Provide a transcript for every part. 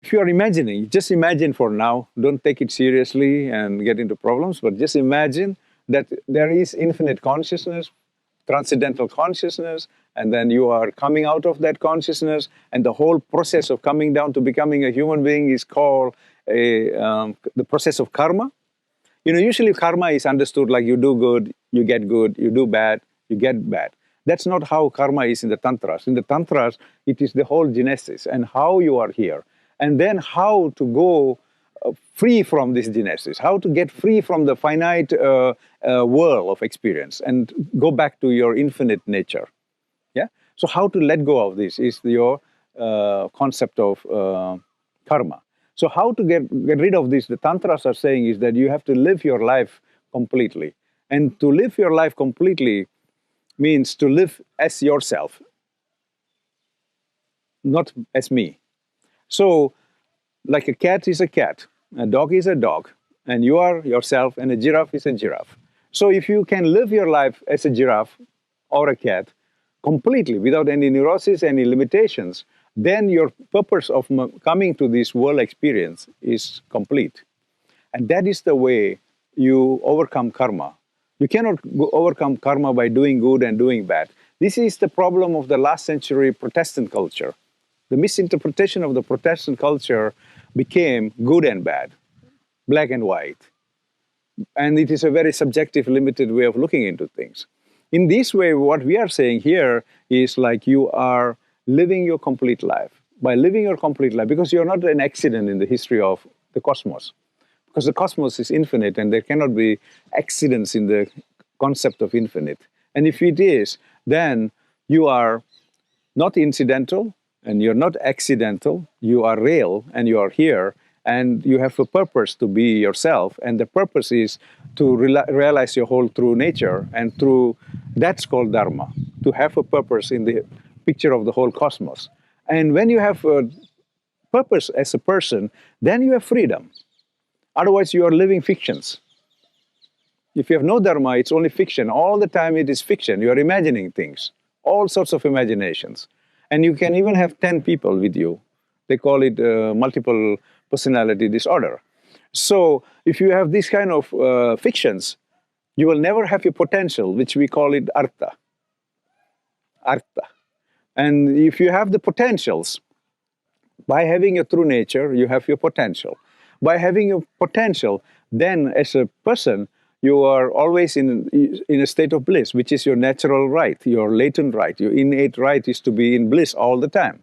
if you are imagining, just imagine for now, don't take it seriously and get into problems, but just imagine that there is infinite consciousness, transcendental consciousness, and then you are coming out of that consciousness, and the whole process of coming down to becoming a human being is called the process of karma. You know, usually karma is understood like you do good, you get good, you do bad, you get bad. That's not how karma is in the Tantras. In the Tantras, it is the whole genesis and how you are here. And then how to go free from this genesis, how to get free from the finite world of experience and go back to your infinite nature. Yeah. So how to let go of this is your concept of karma. So how to get rid of this, the Tantras are saying, is that you have to live your life completely. And to live your life completely means to live as yourself, not as me. So, like a cat is a cat, a dog is a dog, and you are yourself, and a giraffe is a giraffe. So if you can live your life as a giraffe or a cat completely, without any neurosis, any limitations, then your purpose of coming to this world experience is complete. And that is the way you overcome karma. You cannot overcome karma by doing good and doing bad. This is the problem of the last century Protestant culture. The misinterpretation of the Protestant culture became good and bad, black and white. And it is a very subjective, limited way of looking into things. In this way, what we are saying here is like you are living your complete life. By living your complete life, because you're not an accident in the history of the cosmos. Because the cosmos is infinite and there cannot be accidents in the concept of infinite. And if it is, then you are not incidental, and you're not accidental, you are real, and you are here, and you have a purpose to be yourself, and the purpose is to realize your whole true nature, and through, that's called Dharma, to have a purpose in the picture of the whole cosmos. And when you have a purpose as a person, then you have freedom. Otherwise, you are living fictions. If you have no Dharma, it's only fiction. All the time it is fiction. You are imagining things, all sorts of imaginations. And you can even have 10 people with you. They call it multiple personality disorder. So if you have these kind of fictions, you will never have your potential, which we call it Artha. Artha. And if you have the potentials, by having a true nature, you have your potential. By having your potential, then as a person, you are always in a state of bliss, which is your natural right, your latent right. Your innate right is to be in bliss all the time.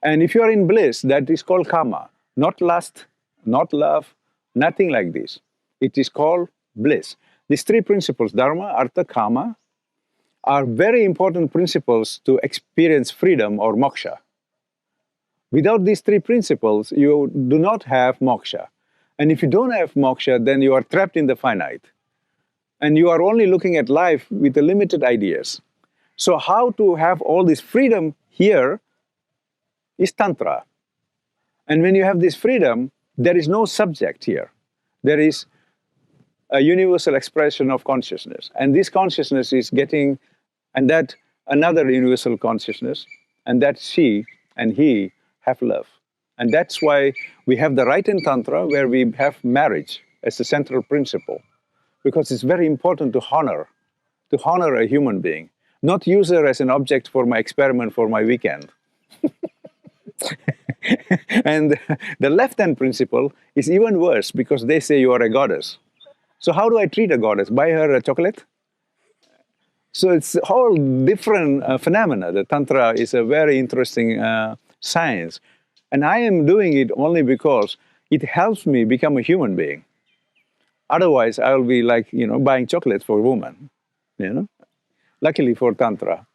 And if you are in bliss, that is called kama. Not lust, not love, nothing like this. It is called bliss. These three principles, dharma, artha, kama, are very important principles to experience freedom or moksha. Without these three principles, you do not have moksha. And if you don't have moksha, then you are trapped in the finite. And you are only looking at life with the limited ideas. So how to have all this freedom here is Tantra. And when you have this freedom, there is no subject here. There is a universal expression of consciousness. And this consciousness is getting, and that another universal consciousness, and that she and he have love. And that's why we have the Right-Hand Tantra, where we have marriage as the central principle. Because it's very important to honor a human being, not use her as an object for my experiment for my weekend. And the Left-Hand principle is even worse, because they say you are a goddess. So how do I treat a goddess? Buy her a chocolate? So it's a whole different phenomena. The Tantra is a very interesting science. And I am doing it only because it helps me become a human being. Otherwise, I will be like, buying chocolates for a woman, Luckily for Tantra.